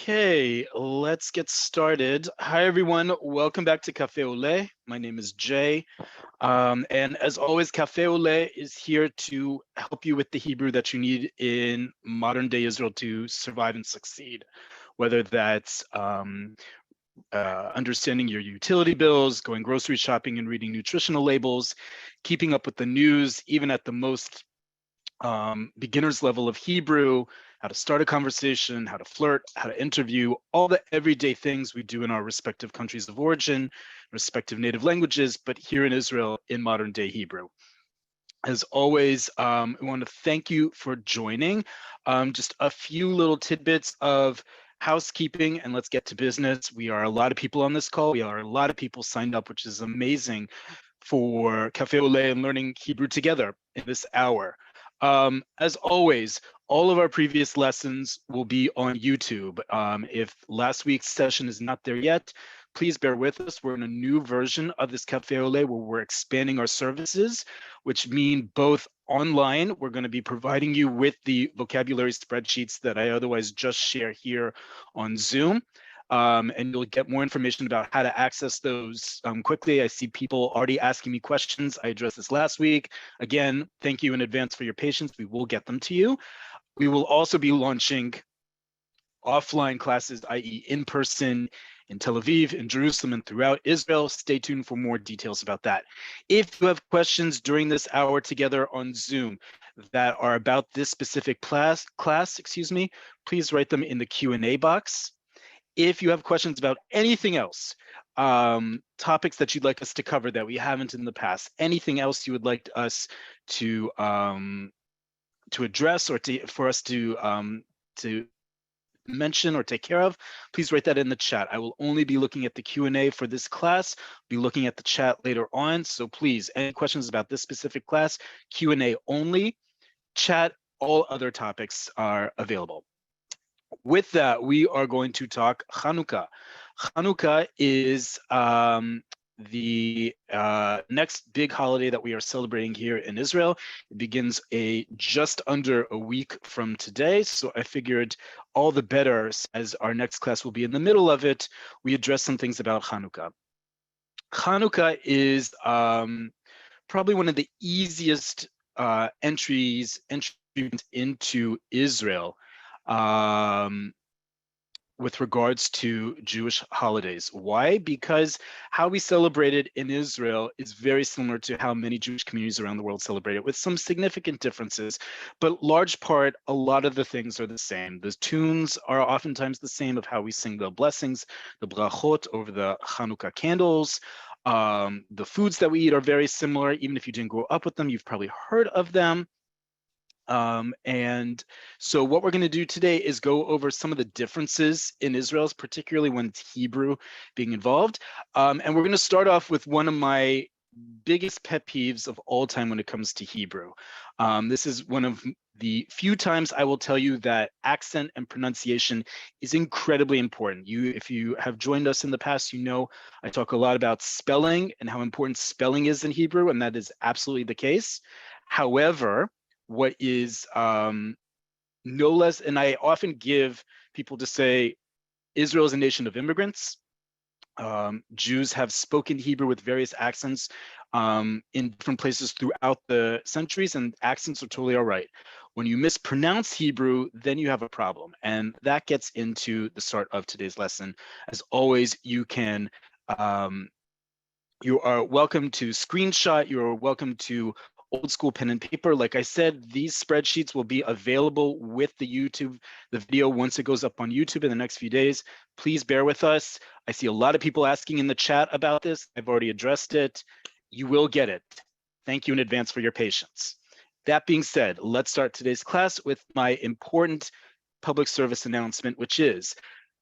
Okay, let's get started. Hi, everyone. Welcome back to Cafe Oleh. My name is Jay. And as always, Cafe Oleh is here to help you with the Hebrew that you need in modern day Israel to survive and succeed, whether that's understanding your utility bills, going grocery shopping and reading nutritional labels, keeping up with the news, even at the most beginner's level of Hebrew, how to start a conversation, how to flirt, how to interview, all the everyday things we do in our respective countries of origin, respective native languages, but here in Israel in modern day Hebrew. As always, I want to thank you for joining. Just a few little tidbits of housekeeping, and let's get to business. We are a lot of people on this call. We are a lot of people signed up, which is amazing for Cafe Oleh and learning Hebrew together in this hour. As always, all of our previous lessons will be on YouTube. If last week's session is not there yet, please bear with us. We're in a new version of this Cafe Oleh where we're expanding our services, which mean both online, we're going to be providing you with the vocabulary spreadsheets that I otherwise just share here on Zoom. And you'll get more information about how to access those quickly. I see people already asking me questions. I addressed this last week. Again, thank you in advance for your patience. We will get them to you. We will also be launching offline classes, i.e. in person in Tel Aviv, in Jerusalem, and throughout Israel. Stay tuned for more details about that. If you have questions during this hour together on Zoom that are about this specific class, please write them in the Q&A box. If you have questions about anything else, topics that you'd like us to cover that we haven't in the past, anything else you would like us to address or for us to mention or take care of, please write that in the chat. I will only be looking at the Q&A for this class, be looking at the chat later on. So please, any questions about this specific class, Q&A only, chat, all other topics are available. With that, we are going to talk Hanukkah. Hanukkah is the next big holiday that we are celebrating here in Israel. It begins just under a week from today. So I figured all the better, as our next class will be in the middle of it, we address some things about Hanukkah. Hanukkah is probably one of the easiest entries into Israel with regards to Jewish holidays. Why? Because how we celebrate it in Israel is very similar to how many Jewish communities around the world celebrate it, with some significant differences. But large part, a lot of the things are the same. The tunes are oftentimes the same of how we sing the blessings, the brachot over the Hanukkah candles. The foods that we eat are very similar. Even if you didn't grow up with them, you've probably heard of them. And so what we're going to do today is go over some of the differences in Israel, particularly when it's Hebrew being involved. And we're going to start off with one of my biggest pet peeves of all time when it comes to Hebrew. This is one of the few times I will tell you that accent and pronunciation is incredibly important. If you have joined us in the past, you know I talk a lot about spelling and how important spelling is in Hebrew, and that is absolutely the case. However, what is no less, and I often give people to say, Israel is a nation of immigrants. Jews have spoken Hebrew with various accents in different places throughout the centuries, and accents are totally all right. When you mispronounce Hebrew, then you have a problem. And that gets into the start of today's lesson. As always, you are welcome to screenshot, you are welcome to old school pen and paper. Like I said, these spreadsheets will be available with the video once it goes up on YouTube in the next few days. Please bear with us. I see a lot of people asking in the chat about this. I've already addressed it. You will get it. Thank you in advance for your patience. That being said, let's start today's class with my important public service announcement, which is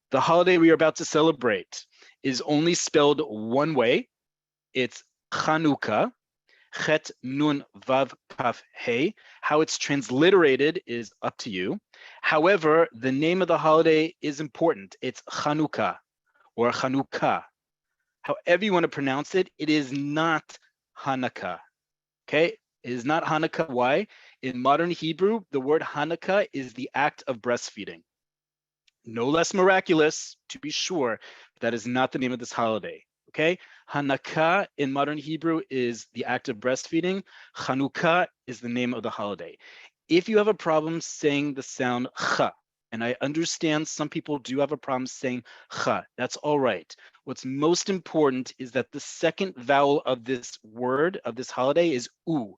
the holiday we are about to celebrate is only spelled one way. It's Chanukah. Chet Nun Vav Kaf Hey. How it's transliterated is up to you. However, the name of the holiday is important. It's Chanukah or Chanukah. However you want to pronounce it, it is not Hanukkah. Okay? It is not Hanukkah. Why? In modern Hebrew, the word Hanukkah is the act of breastfeeding. No less miraculous, to be sure, but that is not the name of this holiday. Okay, Hanukkah in modern Hebrew is the act of breastfeeding. Chanukah is the name of the holiday. If you have a problem saying the sound ch, and I understand some people do have a problem saying ch, that's all right. What's most important is that the second vowel of this word, of this holiday, is u.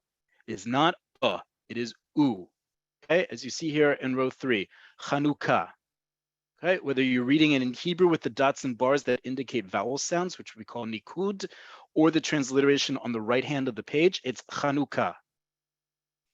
It is not it is u. Okay, as you see here in row 3, Chanukah. Okay, whether you're reading it in Hebrew with the dots and bars that indicate vowel sounds, which we call nikud, or the transliteration on the right hand of the page, it's Chanukah.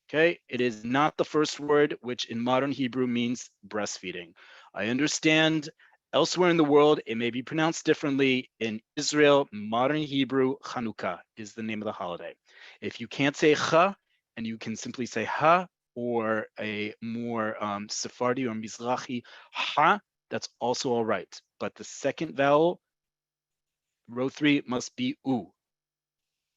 Okay, it is not the first word, which in modern Hebrew means breastfeeding. I understand elsewhere in the world, it may be pronounced differently. In Israel, modern Hebrew, Chanukah is the name of the holiday. If you can't say cha, and you can simply say ha, or a more Sephardi or Mizrahi ha, that's also all right. But the second vowel, row 3, must be u.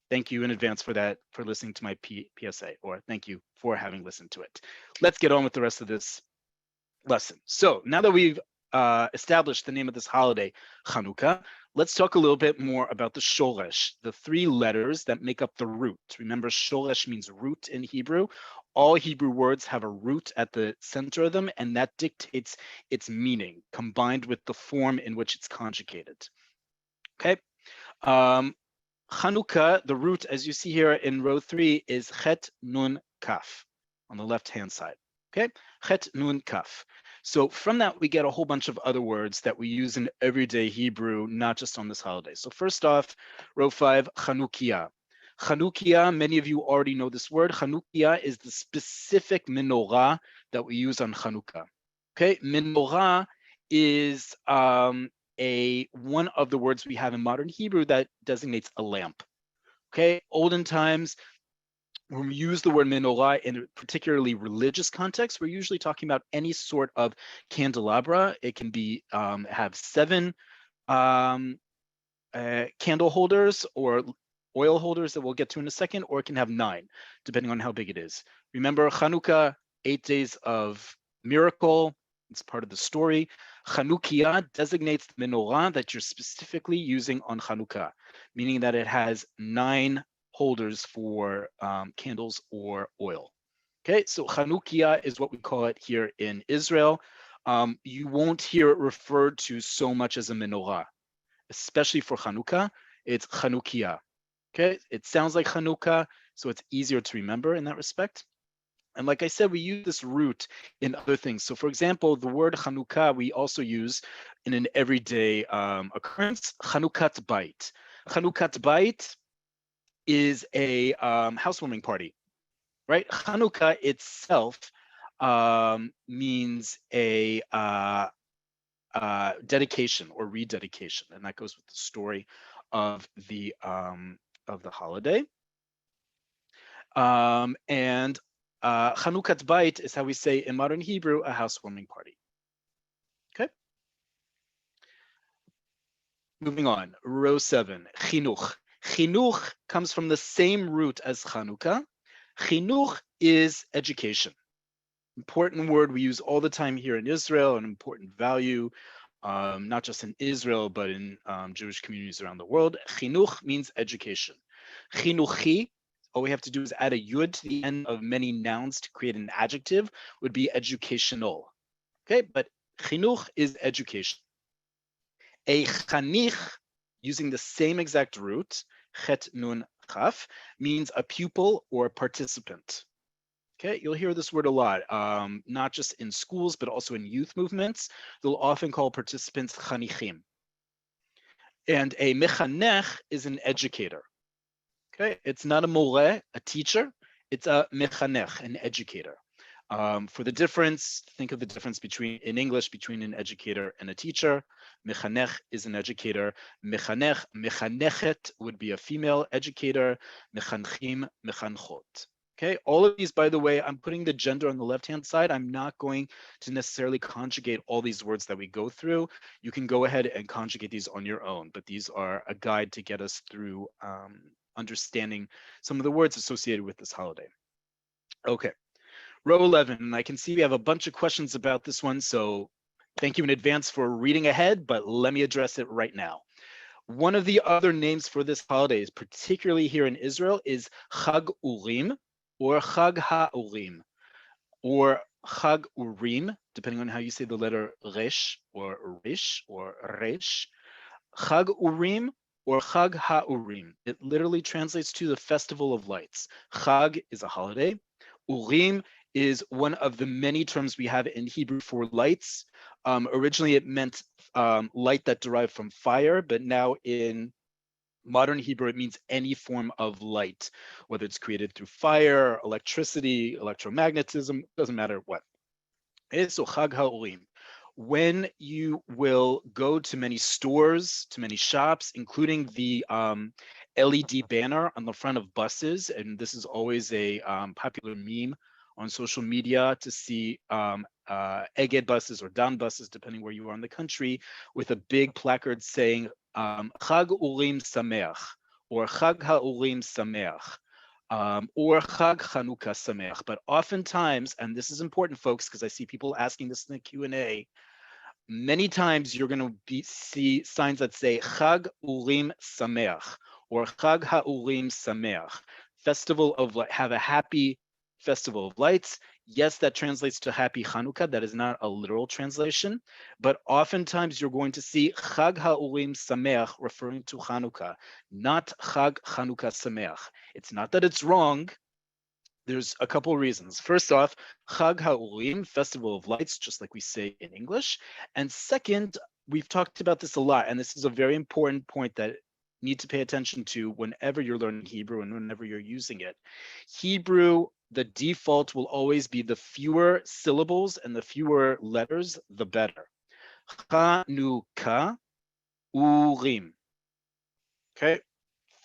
Thank you in advance for that, for listening to my PSA, or thank you for having listened to it. Let's get on with the rest of this lesson. So now that we've established the name of this holiday, Chanukah, let's talk a little bit more about the shoresh, the 3 letters that make up the root. Remember, shoresh means root in Hebrew. All Hebrew words have a root at the center of them, and that dictates its meaning, combined with the form in which it's conjugated. Okay. Chanukah, the root, as you see here in row 3, is chet nun kaf on the left-hand side. Okay, chet nun kaf. So from that, we get a whole bunch of other words that we use in everyday Hebrew, not just on this holiday. So first off, row 5, hanukiya. Hanukiya, many of you already know this word. Hanukiya is the specific menorah that we use on Hanukkah. Okay, menorah is one of the words we have in modern Hebrew that designates a lamp. Okay, olden times, when we use the word menorah in a particularly religious context, we're usually talking about any sort of candelabra. It can be have 7 candle holders or oil holders that we'll get to in a second, or it can have 9, depending on how big it is. Remember, Hanukkah, 8 days of miracle. It's part of the story. Hanukiya designates the menorah that you're specifically using on Hanukkah, meaning that it has 9 holders for candles or oil. Okay, so Hanukiya is what we call it here in Israel. You won't hear it referred to so much as a menorah, especially for Hanukkah. It's Hanukiya. Okay, it sounds like Hanukkah, so it's easier to remember in that respect. And like I said, we use this root in other things. So for example, the word Hanukkah, we also use in an everyday occurrence, Chanukah Bait. Chanukah Bait is a housewarming party, right? Hanukkah itself means a dedication or rededication, and that goes with the story of the holiday. And Chanukah Bait is how we say in modern Hebrew a housewarming party. Okay. Moving on, row 7, chinuch. Chinuch comes from the same root as Chanukah. Chinuch is education. Important word we use all the time here in Israel, an important value, not just in Israel, but in Jewish communities around the world. Chinuch means education. Chinuchi, all we have to do is add a yud to the end of many nouns to create an adjective, would be educational. Okay, but chinuch is education. A chanich, using the same exact root, chet nun chaf, means a pupil or participant. Okay, you'll hear this word a lot, not just in schools, but also in youth movements. They'll often call participants chanichim. And a mechanech is an educator. Okay, it's not a moreh, a teacher. It's a mechanech, an educator. For the difference, think of the difference between, in English, between an educator and a teacher. Mechanech is an educator. Mechanech, mechanechet would be a female educator. Mechanchim, mechanchot. Okay, all of these, by the way, I'm putting the gender on the left-hand side. I'm not going to necessarily conjugate all these words that we go through. You can go ahead and conjugate these on your own, but these are a guide to get us through understanding some of the words associated with this holiday. Okay, row 11, and I can see we have a bunch of questions about this one, so Thank you in advance for reading ahead, but let me address it right now. One of the other names for this holiday, particularly here in Israel, is Chag Urim or Chag HaUrim or Chag Urim, depending on how you say the letter Resh or Rish or Resh. Chag Urim or Chag HaUrim. It literally translates to the Festival of Lights. Chag is a holiday. Urim is one of the many terms we have in Hebrew for lights. Originally, it meant light that derived from fire, but now in modern Hebrew, it means any form of light, whether it's created through fire, electricity, electromagnetism, doesn't matter what. So Chag HaUrim. When you will go to many stores, to many shops, including the LED banner on the front of buses, and this is always a popular meme on social media to see Eged buses or Dan buses, depending where you are in the country, with a big placard saying Chag Urim Sameach or Chag HaUrim Sameach. Or Chag Chanukah Sameach. But oftentimes, and this is important, folks, because I see people asking this in the Q&A, many times you're going to see signs that say Chag Urim Sameach or Chag HaUrim Sameach, festival of have a happy festival of lights. Yes, that translates to happy Hanukkah. That is not a literal translation, but oftentimes you're going to see Chag HaUrim Sameach referring to Hanukkah, not Chag Chanukah Sameach. It's not that it's wrong. There's a couple of reasons. First off, Chag HaUrim, Festival of Lights, just like we say in English. And second, we've talked about this a lot, and this is a very important point that you need to pay attention to whenever you're learning Hebrew and whenever you're using it. Hebrew, the default will always be the fewer syllables and the fewer letters, the better. Chanukah Urim. Okay,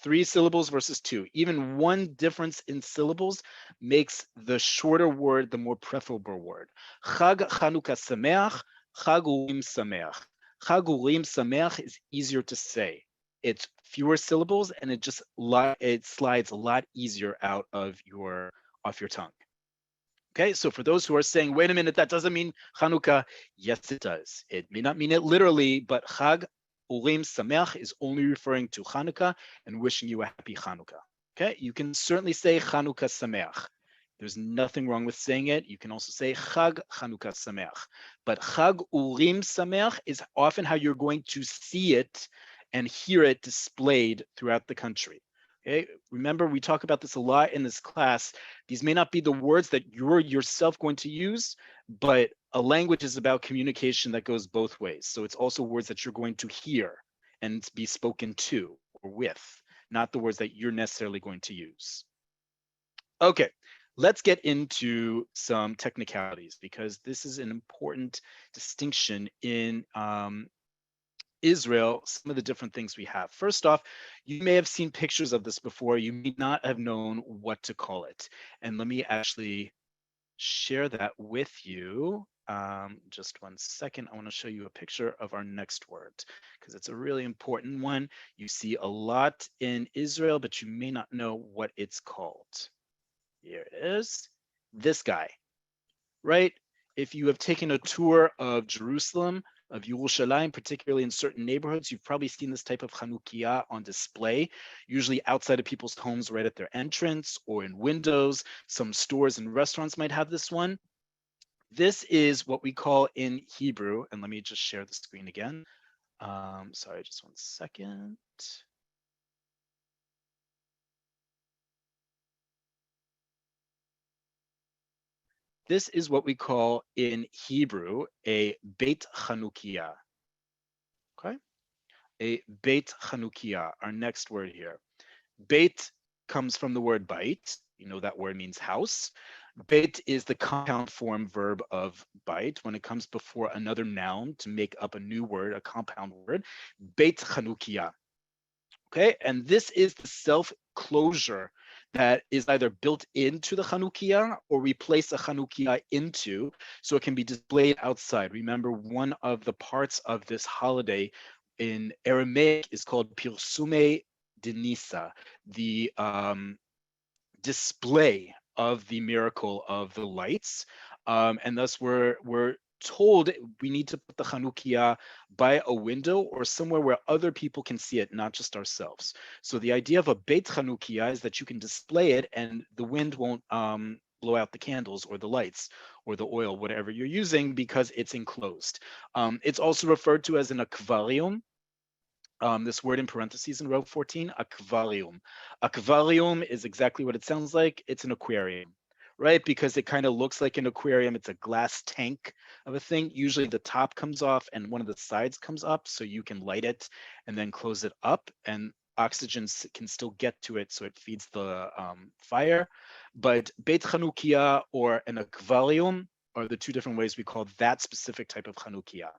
3 syllables versus 2. Even one difference in syllables makes the shorter word the more preferable word. Chag Chanukah Sameach, Chag Urim Sameach. Chag Urim Sameach is easier to say. It's fewer syllables and it slides a lot easier out of your tongue. Okay, so for those who are saying, wait a minute, that doesn't mean Chanukah. Yes, it does. It may not mean it literally, but Chag Urim Sameach is only referring to Hanukkah and wishing you a happy Hanukkah. Okay, you can certainly say Hanukkah Sameach. There's nothing wrong with saying it. You can also say Chag Hanukkah Sameach. But Chag Urim Sameach is often how you're going to see it and hear it displayed throughout the country. Okay, remember, we talk about this a lot in this class. These may not be the words that you're yourself going to use, but a language is about communication that goes both ways. So it's also words that you're going to hear and be spoken to or with, not the words that you're necessarily going to use. Okay, let's get into some technicalities because this is an important distinction in Israel, some of the different things we have. First off, you may have seen pictures of this before. You may not have known what to call it. And let me actually share that with you. Just one second. I want to show you a picture of our next word because it's a really important one. You see a lot in Israel, but you may not know what it's called. Here it is. This guy, right? If you have taken a tour of Jerusalem, of Yerushalayim, particularly in certain neighborhoods, you've probably seen this type of hanukiya on display, usually outside of people's homes right at their entrance or in windows. Some stores and restaurants might have this one. This is what we call in Hebrew, and let me just share the screen again. Sorry, just one second. This is what we call in Hebrew a Beit Chanukiah. Okay, a Beit Chanukiah, our next word here. Beit comes from the word bait. You know that word means house. Beit is the compound form verb of bait when it comes before another noun to make up a new word, a compound word. Beit Chanukiah. Okay, and this is the self-closure that is either built into the Hanukkah or we place a Hanukkah into, so it can be displayed outside. Remember, one of the parts of this holiday in Aramaic is called Pirsume Denisa, the display of the miracle of the lights. And thus we're told we need to put the hanukiya by a window or somewhere where other people can see it, not just ourselves. So the idea of a beit hanukiya is that you can display it and the wind won't blow out the candles or the lights or the oil, whatever you're using, because it's enclosed. It's also referred to as an aquarium. This word in parentheses in row 14, aquarium. Aquarium is exactly what it sounds like. It's an aquarium, right? Because it kind of looks like an aquarium. It's a glass tank of a thing. Usually the top comes off and one of the sides comes up so you can light it and then close it up, and oxygen can still get to it so it feeds the fire. But Beit Chanukia or an aquarium are the two different ways we call that specific type of Chanukia.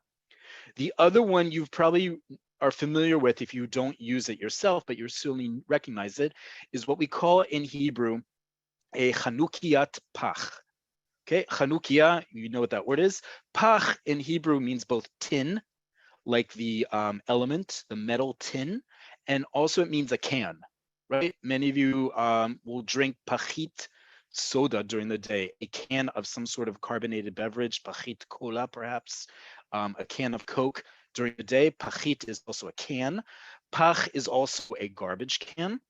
The other one you've probably are familiar with if you don't use it yourself, but you certainly recognize it, is what we call in Hebrew a Chanukiyat Pach. Okay, Chanukia, you know what that word is. Pach in Hebrew means both tin, like the element, the metal tin, and also it means a can, right? Many of you will drink pachit soda during the day, a can of some sort of carbonated beverage, pachit cola perhaps, a can of Coke during the day. Pachit is also a can. Pach is also a garbage can,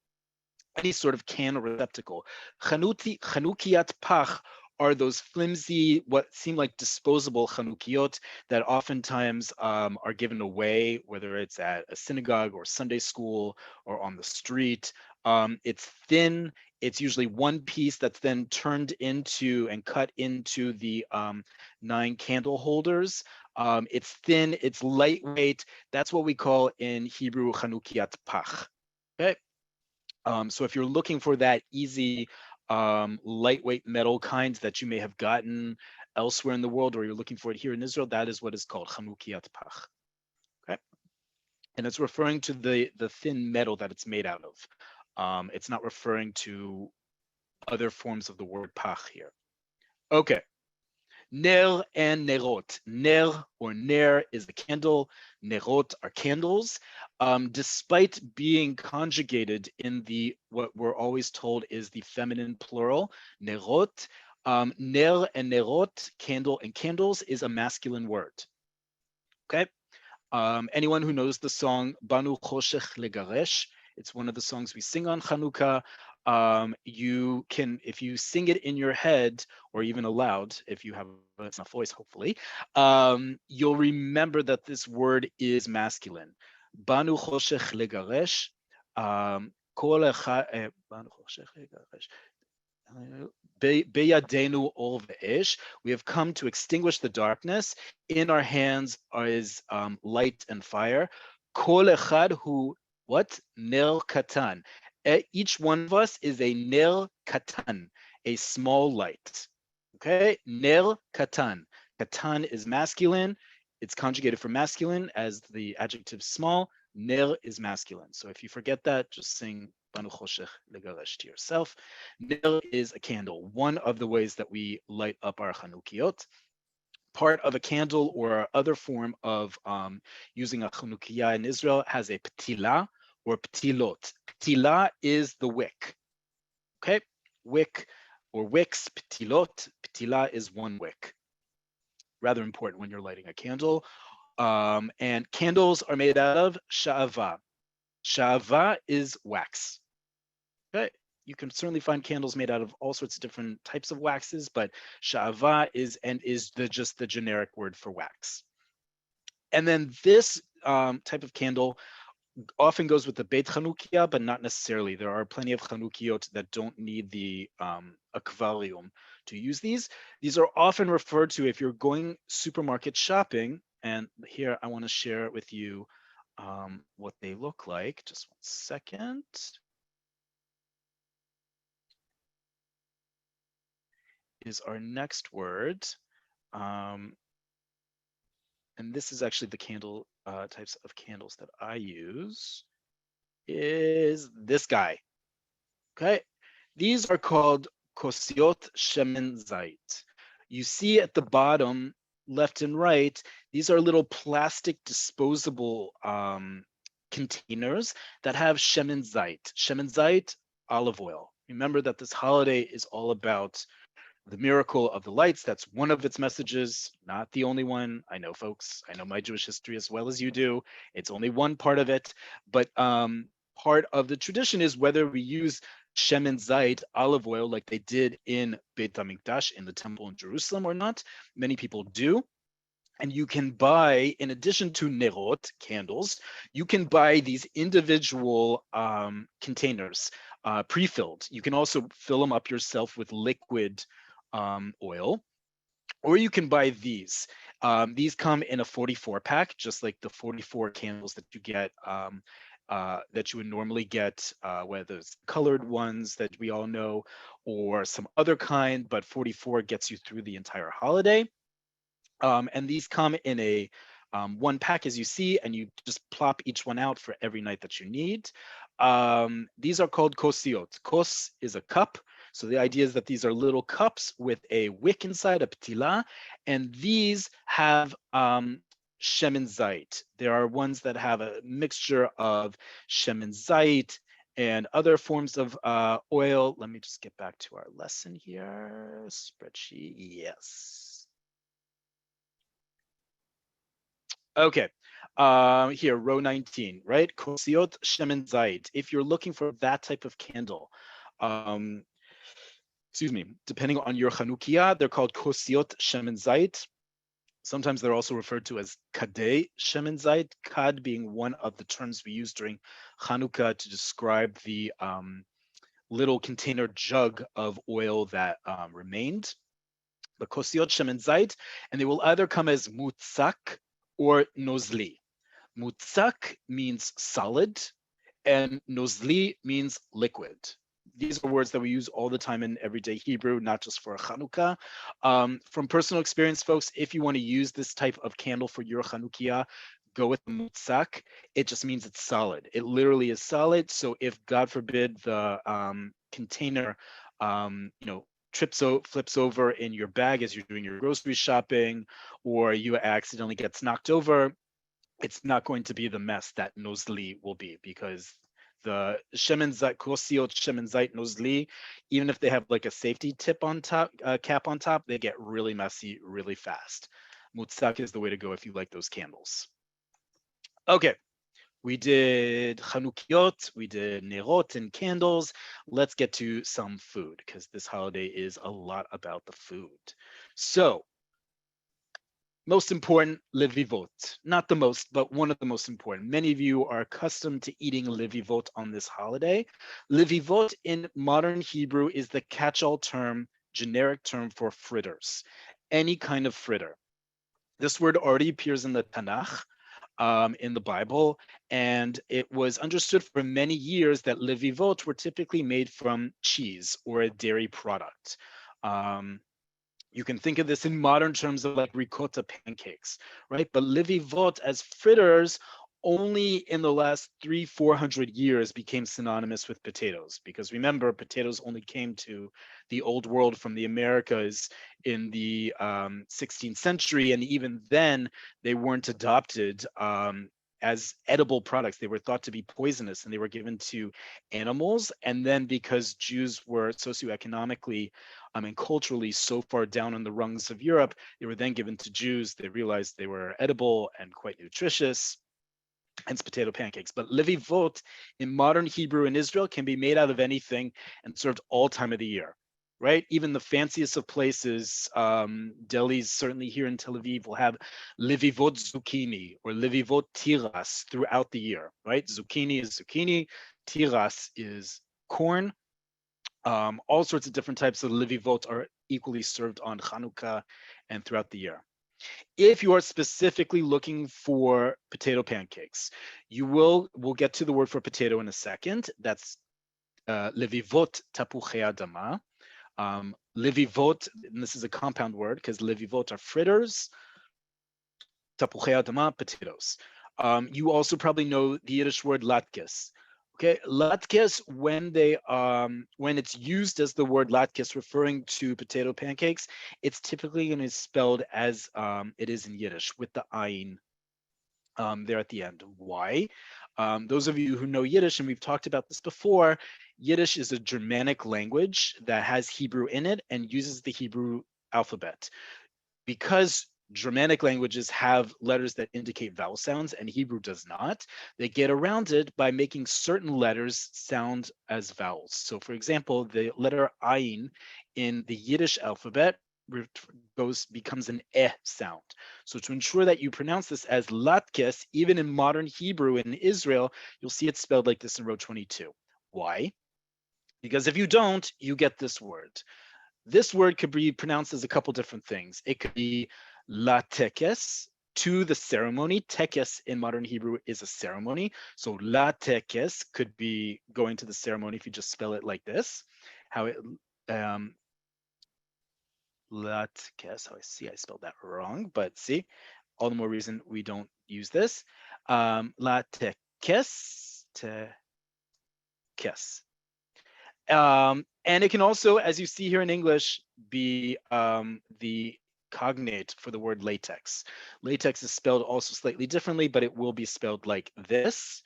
any sort of can or receptacle. Chanukiyat Pach are those flimsy, what seem like disposable chanukiyot that oftentimes are given away, whether it's at a synagogue or Sunday school or on the street. It's thin. It's usually one piece that's then turned into and cut into the 9 candle holders. It's thin. It's lightweight. That's what we call in Hebrew chanukiyat pach. Okay. So if you're looking for that easy, lightweight metal kind that you may have gotten elsewhere in the world, or you're looking for it here in Israel, that is what is called chanukiyat pach. Okay, and it's referring to the thin metal that it's made out of. It's not referring to other forms of the word pach here. Okay. Ner and nerot. Ner or ner is a candle. Nerot are candles. Despite being conjugated in the what we're always told is the feminine plural, nerot, ner and nerot, candle and candles, is a masculine word. Okay. Anyone who knows the song Banu Choshech Legaresh, it's one of the songs we sing on Hanukkah. You can, if you sing it in your head or even aloud, if you have enough voice, hopefully, you'll remember that this word is masculine. Banu Choshech Legaresh. Kol echad, Banu Choshech Legaresh. Beyadenu or ve'esh, we have come to extinguish the darkness. In our hands is light and fire. Kol echad hu, what? Ner katan. Each one of us is a ner katan, a small light. Okay, ner katan. Katan is masculine. It's conjugated for masculine as the adjective small. Ner is masculine. So if you forget that, just sing Banu Choshech Legaresh to yourself. Ner is a candle, one of the ways that we light up our Chanukiyot. Part of a candle or other form of using a Chanukiah in Israel has a ptila or ptilot. Ptila is the wick. Okay, wick or wicks, ptilot. Ptila is one wick. Rather important when you're lighting a candle. And candles are made out of sha'ava. Sha'ava is wax. Okay. You can certainly find candles made out of all sorts of different types of waxes, but sha'ava is just the generic word for wax. And then this type of candle often goes with the Beit Chanukia, but not necessarily. There are plenty of Chanukiyot that don't need the aquarium to use these. These are often referred to if you're going supermarket shopping. And here I want to share with you what they look like. Just one second. Is our next word. And this is actually the candle types of candles that I use, is this guy. Okay, these are called Kosiot Shemen Zait. You see at the bottom, left and right, these are little plastic disposable containers that have Shemen Zait. Shemen Zait, olive oil. Remember that this holiday is all about the miracle of the lights. That's one of its messages, not the only one. I know, folks. I know my Jewish history as well as you do. It's only one part of it, but part of the tradition is whether we use Shemen Zait, olive oil, like they did in Beit HaMikdash, in the temple in Jerusalem, or not. Many people do. And you can buy, in addition to nerot, candles, you can buy these individual containers, pre-filled. You can also fill them up yourself with liquid oil, or you can buy these. These come in a 44 pack, just like the 44 candles that you get, that you would normally get, whether it's colored ones that we all know, or some other kind, but 44 gets you through the entire holiday. And these come in a one pack, as you see, and you just plop each one out for every night that you need. These are called Cosiots. Kos is a cup. So the idea is that these are little cups with a wick inside, a ptila, and these have Shemen Zait. There are ones that have a mixture of Shemen Zait and other forms of oil. Let me just get back to our lesson here. Spreadsheet, yes. Okay, here, row 19, right? Kosiot Shemen Zait. If you're looking for that type of candle, excuse me, depending on your hanukiya, they're called Kosiot Shemen Zait. Sometimes they're also referred to as Kadei Shemen Zait, Kad being one of the terms we use during Hanukkah to describe the little container jug of oil that remained. The Kosiot Shemen Zait, and they will either come as mutzak or nozli. Mutzak means solid, and nozli means liquid. These are words that we use all the time in everyday Hebrew, not just for Hanukkah. From personal experience, folks, if you want to use this type of candle for your Hanukkah, go with the mutzak. It just means it's solid. It literally is solid. So if, God forbid, the container, flips over in your bag as you're doing your grocery shopping, or you accidentally gets knocked over, it's not going to be the mess that nozli will be, because the Shemen Zait, Kosiot Shemen Zait nozli, even if they have like a safety tip on top, cap on top, they get really messy really fast. Mutzak is the way to go if you like those candles. Okay, we did Chanukiot, we did Nerot and candles. Let's get to some food, because this holiday is a lot about the food. So, most important, levivot. Not the most, but one of the most important. Many of you are accustomed to eating levivot on this holiday. Levivot in modern Hebrew is the catch-all term, generic term for fritters, any kind of fritter. This word already appears in the Tanakh, in the Bible, and it was understood for many years that levivot were typically made from cheese or a dairy product. You can think of this in modern terms of like ricotta pancakes, right? But levivot as fritters only in the last 300-400 years became synonymous with potatoes, because remember, potatoes only came to the old world from the Americas in the 16th century, and even then they weren't adopted as edible products. They were thought to be poisonous, and they were given to animals. And then, because Jews were socioeconomically and culturally so far down on the rungs of Europe, they were then given to Jews. They realized they were edible and quite nutritious, hence potato pancakes. But levivot in modern Hebrew in Israel can be made out of anything and served all time of the year, right? Even the fanciest of places, delis certainly here in Tel Aviv, will have levivot zucchini or levivot tiras throughout the year, right? Zucchini is zucchini, tiras is corn. All sorts of different types of levivot are equally served on Hanukkah and throughout the year. If you are specifically looking for potato pancakes, we'll get to the word for potato in a second. That's levivot tapuchei adama. Levivot, and this is a compound word because levivot are fritters. Tapuchei adama, potatoes. You also probably know the Yiddish word latkes. Okay, latkes, when it's used as the word latkes referring to potato pancakes, it's typically going to be spelled as it is in Yiddish, with the ayin there at the end. Why? Those of you who know Yiddish, and we've talked about this before, Yiddish is a Germanic language that has Hebrew in it and uses the Hebrew alphabet. Because Germanic languages have letters that indicate vowel sounds and Hebrew does not, they get around it by making certain letters sound as vowels. So for example, the letter ayin in the Yiddish alphabet becomes an eh sound. So to ensure that you pronounce this as latkes, even in modern Hebrew in Israel, you'll see it spelled like this in row 22. Why? Because if you don't, you get this word. This word could be pronounced as a couple different things. It could be la tekes, to the ceremony. Tekes in modern Hebrew is a ceremony. So la tekes could be going to the ceremony if you just spell it like this. How it, la tekes, how I spelled that wrong, but see, all the more reason we don't use this. La tekes, tekes. And it can also, as you see here in English, be the cognate for the word latex. Latex is spelled also slightly differently, but it will be spelled like this.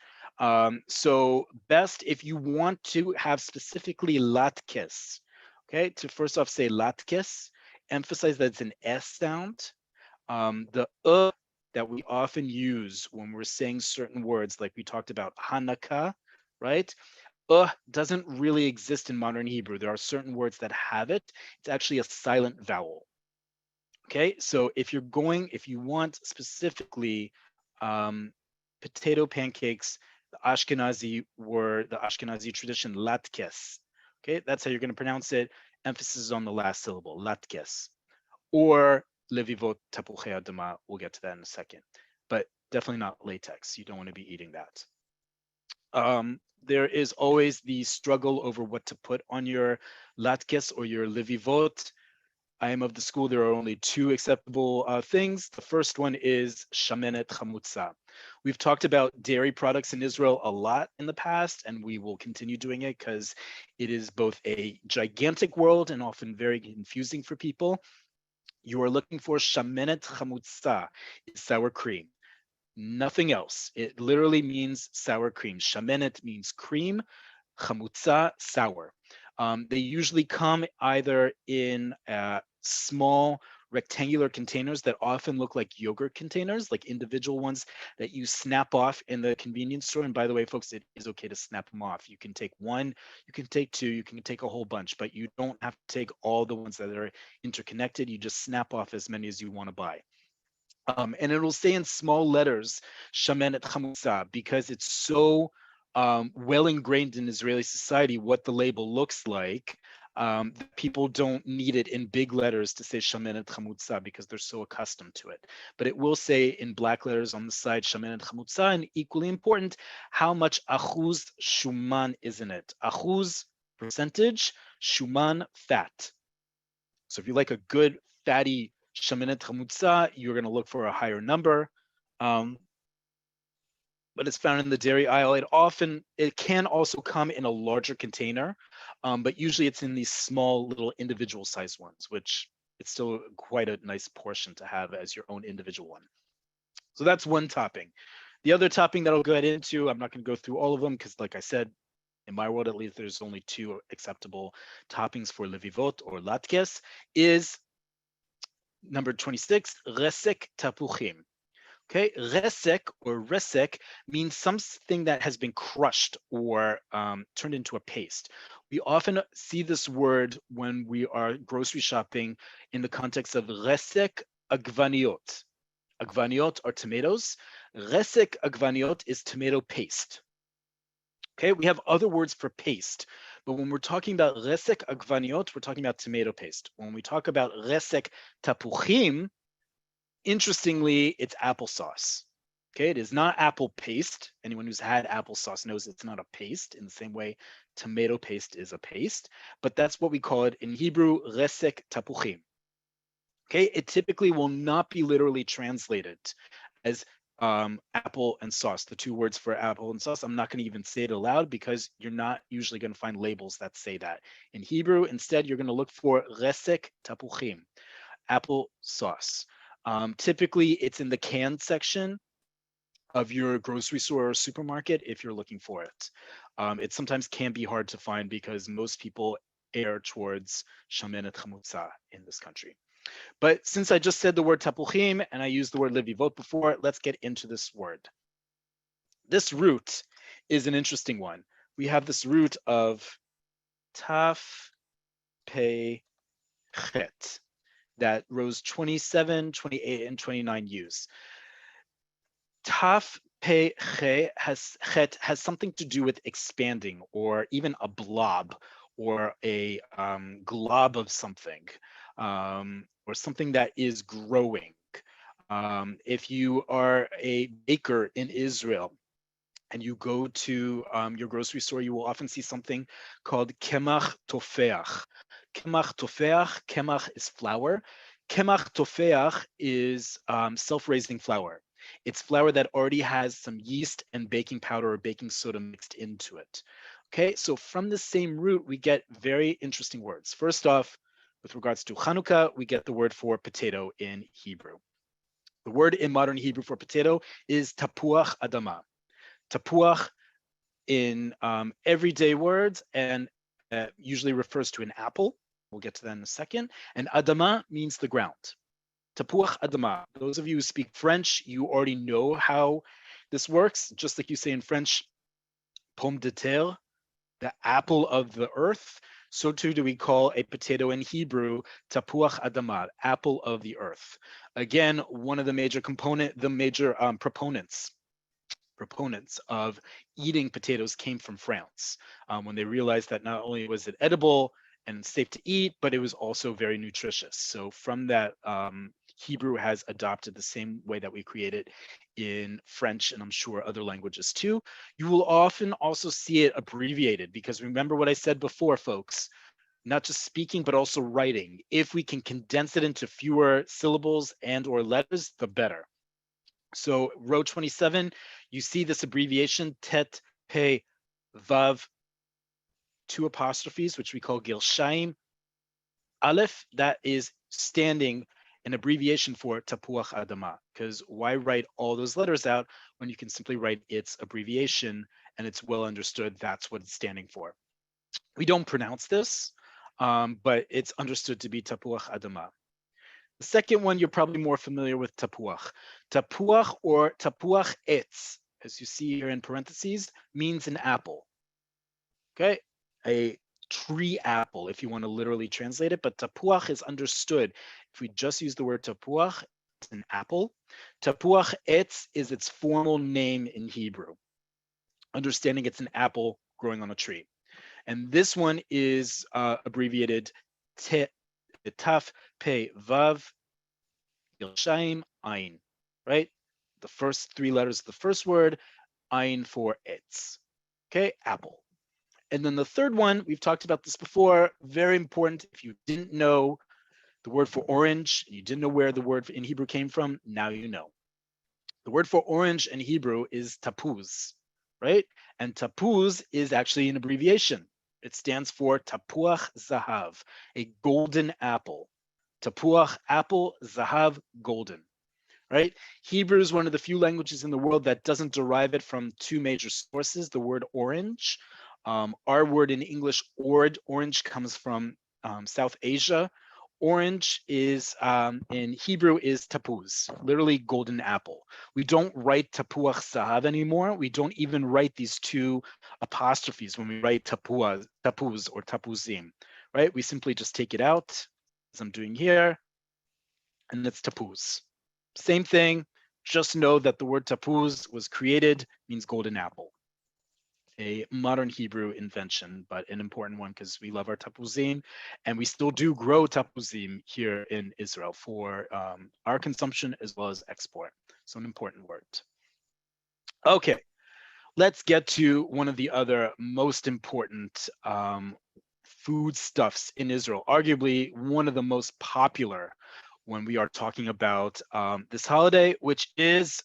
So best if you want to have specifically latkes, okay, to first off say latkes, emphasize that it's an S sound. The that we often use when we're saying certain words, like we talked about Hanukkah, right? Doesn't really exist in modern Hebrew. There are certain words that have it. It's actually a silent vowel. Okay, so if you want specifically potato pancakes, the Ashkenazi tradition, latkes. Okay, that's how you're going to pronounce it. Emphasis on the last syllable, latkes. Or levivot tapuchei adama. We'll get to that in a second. But definitely not latex. You don't want to be eating that. There is always the struggle over what to put on your latkes or your levivot. I am of the school there are only two acceptable things. The first one is shamenet chamutza. We've talked about dairy products in Israel a lot in the past, and we will continue doing it because it is both a gigantic world and often very confusing for people. You are looking for shamenet chamutza, sour cream. Nothing else. It literally means sour cream. Shamenet means cream, chamutza, sour. They usually come either in small rectangular containers that often look like yogurt containers, like individual ones that you snap off in the convenience store. And by the way, folks, it is okay to snap them off. You can take one, you can take two, you can take a whole bunch, but you don't have to take all the ones that are interconnected. You just snap off as many as you want to buy. And it'll say in small letters, Shemen et Chamutza, because it's so well ingrained in Israeli society what the label looks like. People don't need it in big letters to say Shemen et Chamutza because they're so accustomed to it. But it will say in black letters on the side, Shemen et Chamutza, and equally important, how much achuz shuman is in it. Achuz, percentage, shuman, fat. So if you like a good fatty Shemenet Chamutza, you're going to look for a higher number. But it's found in the dairy aisle. It can also come in a larger container, but usually it's in these small little individual sized ones, which it's still quite a nice portion to have as your own individual one. So that's one topping. The other topping that I'll go ahead into, I'm not going to go through all of them because, like I said, in my world at least, there's only two acceptable toppings for levivot or latkes, is number 26, resek tapuchim. Okay, resek or resek means something that has been crushed or turned into a paste. We often see this word when we are grocery shopping in the context of resek agvaniot. Agvaniot are tomatoes. Resek agvaniot is tomato paste. Okay, we have other words for paste, but when we're talking about resek agvaniot, we're talking about tomato paste. When we talk about resek tapuchim, interestingly, it's applesauce. Okay, it is not apple paste. Anyone who's had applesauce knows it's not a paste in the same way tomato paste is a paste, but that's what we call it in Hebrew, resek tapuchim. Okay, it typically will not be literally translated as apple and sauce, the two words for apple and sauce. I'm not going to even say it aloud because you're not usually going to find labels that say that. In Hebrew, instead, you're going to look for resek tapuchim, apple sauce. Typically, it's in the canned section. of your grocery store or supermarket if you're looking for it. It sometimes can be hard to find because most people err towards Shemen et Chamutza in this country. But since I just said the word tapuchim and I used the word levivot before, let's get into this word. This root is an interesting one. We have this root of taf pe chet that rows 27, 28, and 29 use. Taf pe chet has something to do with expanding, or even a blob, or a glob of something, or something that is growing. If you are a baker in Israel and you go to your grocery store, you will often see something called kemach tofeach. Kemach tofeach, kemach is flour. Kemach tofeach is self-raising flour. It's flour that already has some yeast and baking powder or baking soda mixed into it. Okay, so from the same root, we get very interesting words. First off, with regards to Hanukkah, we get the word for potato in Hebrew. The word in modern Hebrew for potato is tapuach adama. Tapuach in everyday words and usually refers to an apple. We'll get to that in a second. And adama means the ground. Tapuach adama. Those of you who speak French, you already know how this works. Just like you say in French, pomme de terre, the apple of the earth. So too do we call a potato in Hebrew tapuach adama, apple of the earth. Again, one of the major proponents of eating potatoes came from France, when they realized that not only was it edible and safe to eat, but it was also very nutritious. So from that, Hebrew has adopted the same way that we create it in French, and I'm sure other languages too. You will often also see it abbreviated, because remember what I said before, folks, not just speaking, but also writing. If we can condense it into fewer syllables and or letters, the better. So row 27, you see this abbreviation, tet, pe, vav, 2 apostrophes, which we call gilshaim. Aleph, that is standing an abbreviation for tapuach adama, because why write all those letters out when you can simply write its abbreviation and it's well understood that's what it's standing for. We don't pronounce this, but it's understood to be tapuach adama. The second one, you're probably more familiar with tapuach. Tapuach or tapuach etz, as you see here in parentheses, means an apple. Okay, a tree apple, if you want to literally translate it, but tapuach is understood. If we just use the word tapuach, it's an apple. Tapuach etz is its formal name in Hebrew, understanding it's an apple growing on a tree. And this one is abbreviated taf, pe, vav, yilshaim, ayin, right? The first 3 letters of the first word, ayin for etz. Okay, apple. And then the third one, we've talked about this before, very important. If you didn't know the word for orange, you didn't know where the word in Hebrew came from, now you know. The word for orange in Hebrew is tapuz, right? And tapuz is actually an abbreviation. It stands for tapuach zahav, a golden apple. Tapuach, apple, zahav, golden, right? Hebrew is one of the few languages in the world that doesn't derive it from 2 major sources, the word orange. Our word in English, orange, comes from South Asia. Orange is, in Hebrew, is tapuz, literally golden apple. We don't write tapuach zahav anymore. We don't even write these 2 apostrophes when we write tapuz or tapuzim, right? We simply just take it out, as I'm doing here, and it's tapuz. Same thing, just know that the word tapuz was created, means golden apple. A modern Hebrew invention, but an important one because we love our tapuzim, and we still do grow tapuzim here in Israel for our consumption as well as export. So an important word. Okay, let's get to one of the other most important foodstuffs in Israel, arguably one of the most popular when we are talking about this holiday, which is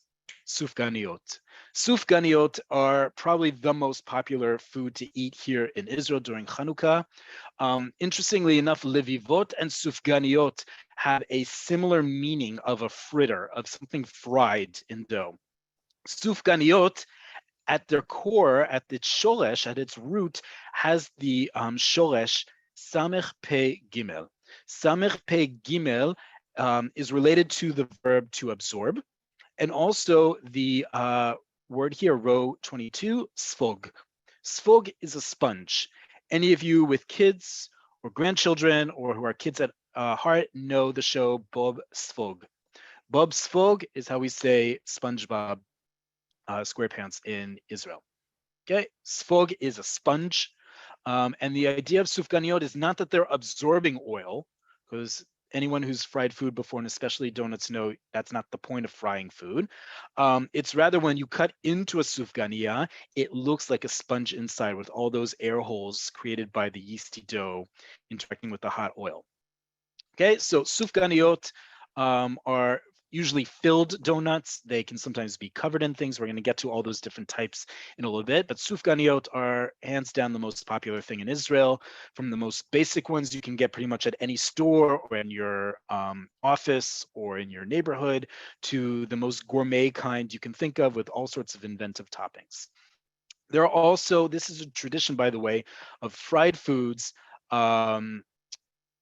sufganiyot. Sufganiyot are probably the most popular food to eat here in Israel during Hanukkah. Interestingly enough, levivot and sufganiyot have a similar meaning of a fritter, of something fried in dough. Sufganiyot, at their core, at its shoresh, at its root, has the shoresh samech pe gimel. Samech pe gimel is related to the verb to absorb, and also the word here, row 22, sfog. Sfog is a sponge. Any of you with kids or grandchildren or who are kids at heart know the show Bob Sfog. Bob Sfog is how we say SpongeBob SquarePants in Israel. Okay, Sfog is a sponge. And the idea of sufganiyot is not that they're absorbing oil, because anyone who's fried food before, and especially donuts, know that's not the point of frying food. It's rather when you cut into a sufganiya, it looks like a sponge inside with all those air holes created by the yeasty dough interacting with the hot oil. Okay, so sufganiyot are usually filled donuts. They can sometimes be covered in things. We're going to get to all those different types in a little bit, but sufganiyot are hands down the most popular thing in Israel. From the most basic ones you can get pretty much at any store or in your office or in your neighborhood, to the most gourmet kind you can think of with all sorts of inventive toppings. There are also, this is a tradition, by the way, of fried foods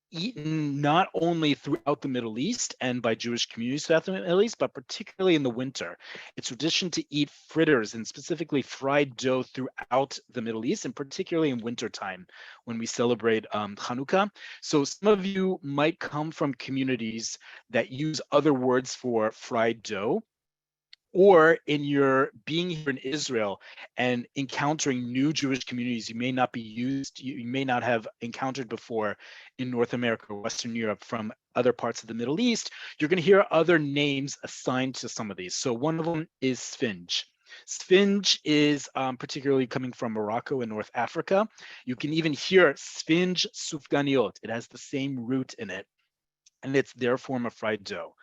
eaten not only throughout the Middle East and by Jewish communities throughout the Middle East, but particularly in the winter. It's tradition to eat fritters and specifically fried dough throughout the Middle East, and particularly in wintertime when we celebrate Hanukkah. So some of you might come from communities that use other words for fried dough, or in your being here in Israel and encountering new Jewish communities you may not have encountered before in North America or Western Europe from other parts of the Middle East, you're going to hear other names assigned to some of these. So one of them is sphinge. Sphinge is particularly coming from Morocco and North Africa. You can even hear sphinge sufganiot. It has the same root in it, and it's their form of fried dough.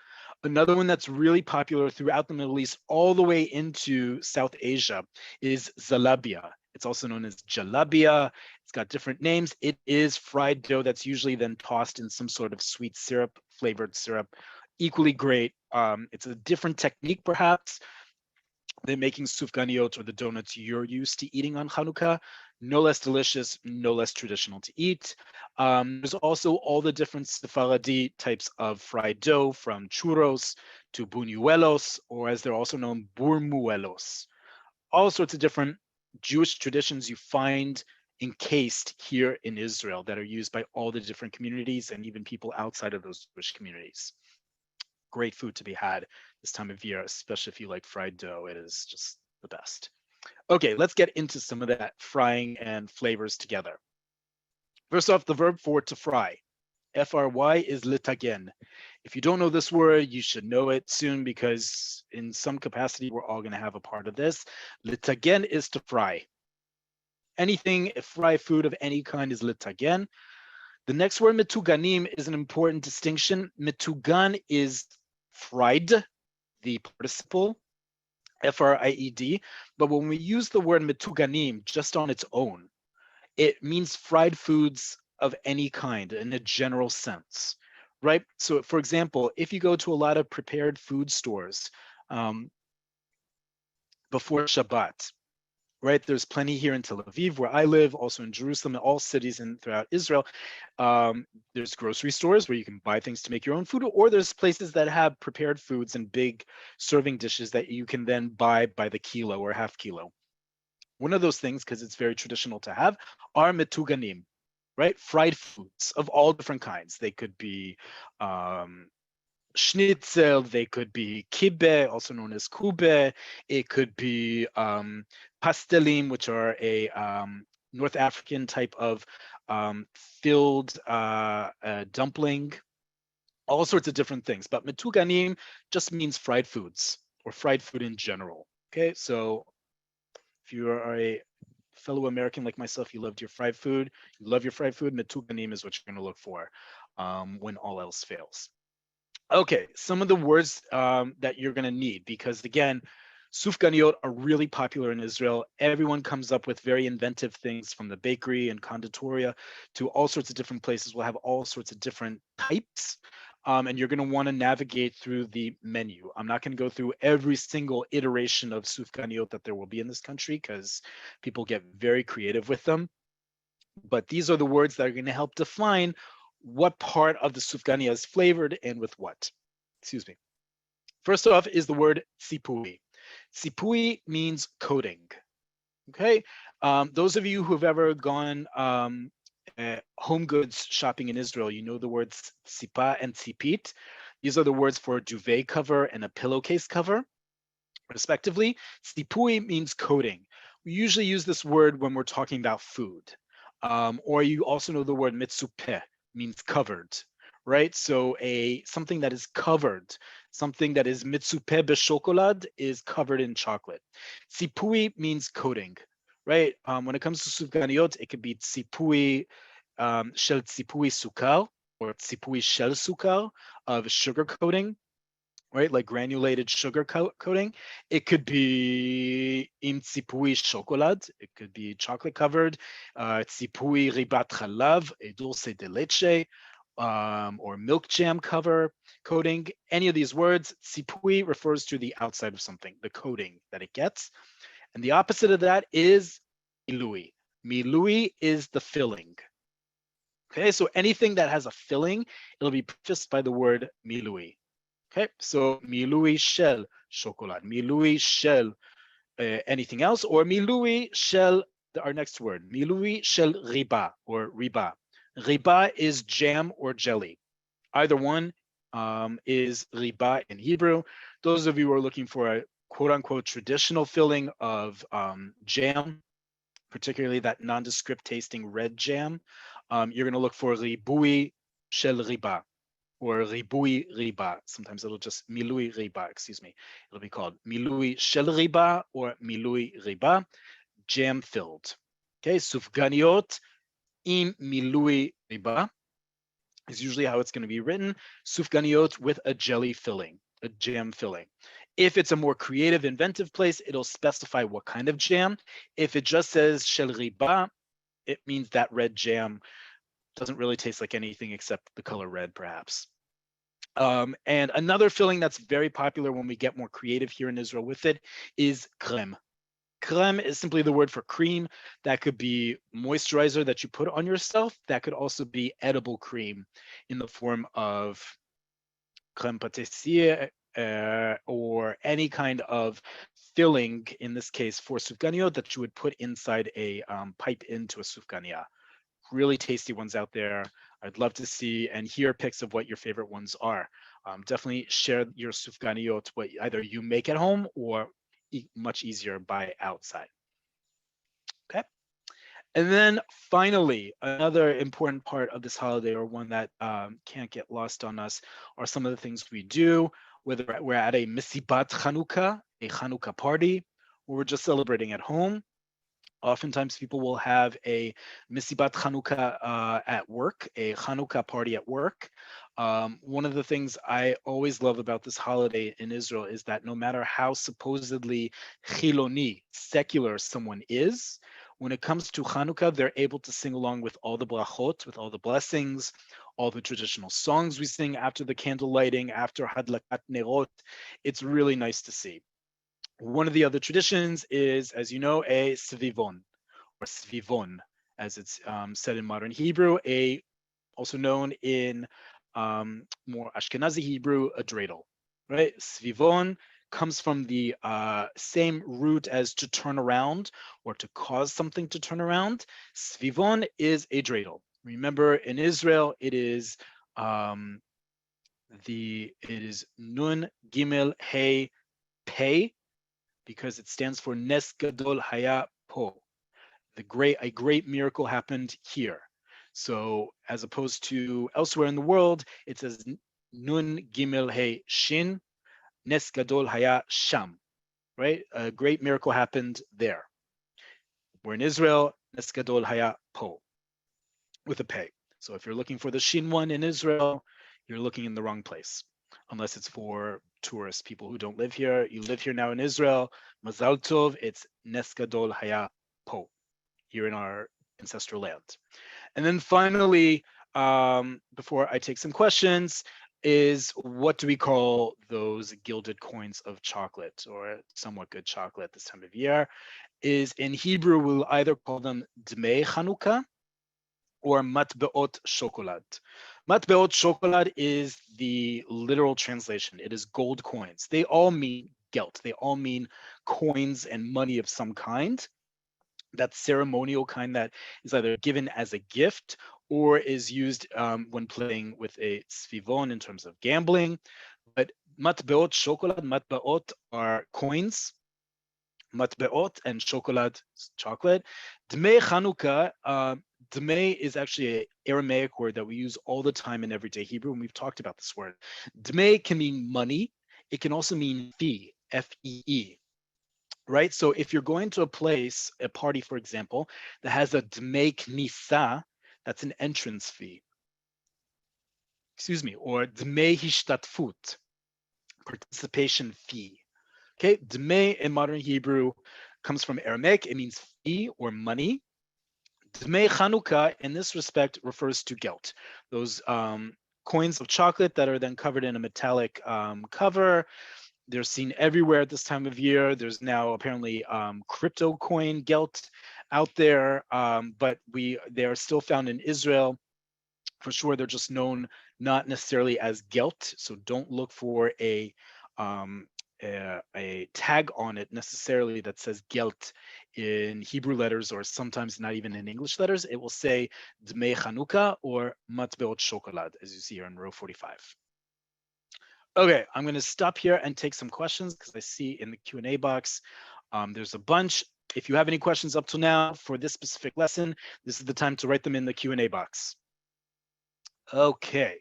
Another one that's really popular throughout the Middle East, all the way into South Asia, is zalabia. It's also known as jalabia. It's got different names. It is fried dough that's usually then tossed in some sort of sweet syrup, flavored syrup. Equally great. It's a different technique, perhaps, than making sufganiyot or the donuts you're used to eating on Hanukkah. No less delicious, no less traditional to eat. There's also all the different Sephardi types of fried dough, from churros to buñuelos, or as they're also known, burmuelos. All sorts of different Jewish traditions you find encased here in Israel that are used by all the different communities and even people outside of those Jewish communities. Great food to be had this time of year, especially if you like fried dough. It is just the best. Okay, let's get into some of that frying and flavors together. First off, the verb for to fry, F-R-Y, is litagen. If you don't know this word, you should know it soon, because in some capacity, we're all going to have a part of this. Litagen is to fry. Anything, a fry food of any kind, is litagen. The next word, metuganim, is an important distinction. Metugan is fried, the participle, F-R-I-E-D. But when we use the word metuganim just on its own, it means fried foods of any kind in a general sense, right? So for example, if you go to a lot of prepared food stores before Shabbat, right? There's plenty here in Tel Aviv, where I live, also in Jerusalem, and all cities throughout Israel. There's grocery stores where you can buy things to make your own food, or there's places that have prepared foods and big serving dishes that you can then buy by the kilo or half kilo. One of those things, because it's very traditional to have, are metuganim, right? Fried foods of all different kinds. They could be schnitzel, they could be kibbeh, also known as kube. It could be pastelim, which are a North African type of filled dumpling, all sorts of different things. But metuganim just means fried foods, or fried food in general. Okay, so if you are a fellow American like myself, you loved your fried food, you love your fried food, metuganim is what you're going to look for when all else fails. Okay, some of the words that you're going to need, because again, sufganiyot are really popular in Israel. Everyone comes up with very inventive things, from the bakery and conditoria to all sorts of different places. We'll have all sorts of different types. and you're going to want to navigate through the menu. I'm not going to go through every single iteration of sufganiyot that there will be in this country because people get very creative with them. But these are the words that are going to help define what part of the sufganiya is flavored and with what. Excuse me. First off is the word tzipui. Tzipui means coating. Okay, those of you who have ever gone home goods shopping in Israel, you know the words tzipa and tzipit. These are the words for a duvet cover and a pillowcase cover, respectively. Tzipui means coating. We usually use this word when we're talking about food. Or you also know the word mitzupeh, means covered, right? So something that is covered, something that is mitzupeh b'shokolad is covered in chocolate. Tzipui means coating, right? When it comes to sufganiyot, it could be tzipui shel tzipui sukar or tzipui shel sukar of sugar coating, right? Like granulated sugar coating. It could be im tzipui chocolate. It could be chocolate covered. Tzipui ribat chalav, dulce de leche, or milk jam coating. Any of these words, tzipui refers to the outside of something, the coating that it gets. And the opposite of that is milui. Milui is the filling. Okay, so anything that has a filling, it'll be prefaced by the word milui. Okay, so milui shel chocolate, milui shel anything else, or milui shel, our next word, milui shel riba or riba. Riba is jam or jelly. Either one is riba in Hebrew. Those of you who are looking for a quote unquote traditional filling of jam, particularly that nondescript tasting red jam, you're going to look for ribui shel riba or ribui riba. Sometimes it'll just milui riba, excuse me. It'll be called milui shel riba or milui riba, jam filled. Okay, sufganiyot im milui riba is usually how it's going to be written. Sufganiyot with a jelly filling, a jam filling. If it's a more creative, inventive place, it'll specify what kind of jam. If it just says shel riba, it means that red jam doesn't really taste like anything except the color red, perhaps. And another filling that's very popular when we get more creative here in Israel with it is crème. Crème is simply the word for cream. That could be moisturizer that you put on yourself. That could also be edible cream in the form of crème pâtissière or any kind of filling, in this case for sufganiyot, that you would put inside a pipe into a sufganiya. Really tasty ones out there. I'd love to see and hear pics of what your favorite ones are. Definitely share your sufganiyot, what either you make at home or much easier buy outside. Okay. And then finally, another important part of this holiday, or one that can't get lost on us, are some of the things we do, whether we're at a misibat Chanukah, a Hanukkah party, or we're just celebrating at home. Oftentimes people will have a misibat Chanukah at work, a Hanukkah party at work. One of the things I always love about this holiday in Israel is that no matter how supposedly chiloni, secular someone is, when it comes to Hanukkah, they're able to sing along with all the brachot, with all the blessings, all the traditional songs we sing after the candle lighting, after hadlakat nerot. It's really nice to see. One of the other traditions is, as you know, a svivon, or svivon, as it's said in modern Hebrew, also known in more Ashkenazi Hebrew, a dreidel, right? Svivon comes from the same root as to turn around or to cause something to turn around. Svivon is a dreidel. Remember, in Israel, it is nun gimel hey pei, because it stands for Nes Gadol Haya Po. A great miracle happened here. So as opposed to elsewhere in the world, it says Nun Gimel He Shin, Nes Gadol Haya Sham, right? A great miracle happened there. We're in Israel, Nes Gadol Haya Po, with a pei. So if you're looking for the Shin one in Israel, you're looking in the wrong place, unless it's for tourists, people who don't live here. You live here now in Israel, Mazal Tov, it's Nes Gadol Haya Po, here in our ancestral land. And then finally, before I take some questions, is what do we call those gilded coins of chocolate or somewhat good chocolate this time of year? Is in Hebrew, we'll either call them Dmei Hanukkah or matbeot chocolate. Matbeot chocolate is the literal translation. It is gold coins. They all mean gelt. They all mean coins and money of some kind. That ceremonial kind that is either given as a gift or is used when playing with a svivon in terms of gambling. But matbeot chocolate, matbeot are coins. Matbeot and chocolate, chocolate. Dmei Chanukah, Dmei is actually an Aramaic word that we use all the time in everyday Hebrew, and we've talked about this word. Dmei can mean money. It can also mean fee, F-E-E, right? So if you're going to a place, a party, for example, that has a Dmei Knisa, that's an entrance fee. Excuse me, or Dmei Hishtatfut, participation fee. Okay, Dmei in modern Hebrew comes from Aramaic. It means fee or money. Dmei Chanukah, in this respect, refers to gelt. Those coins of chocolate that are then covered in a metallic cover. They're seen everywhere at this time of year. There's now apparently crypto coin gelt out there, but they are still found in Israel. For sure, they're just known not necessarily as gelt, so don't look for a tag on it necessarily that says gelt in Hebrew letters or sometimes not even in English letters. It will say Dmei Chanukah or Matbeot Chocolate, as you see here in row 45. Okay, I'm going to stop here and take some questions because I see in the Q&A box there's a bunch. If you have any questions up to now for this specific lesson, this is the time to write them in the Q&A box. Okay.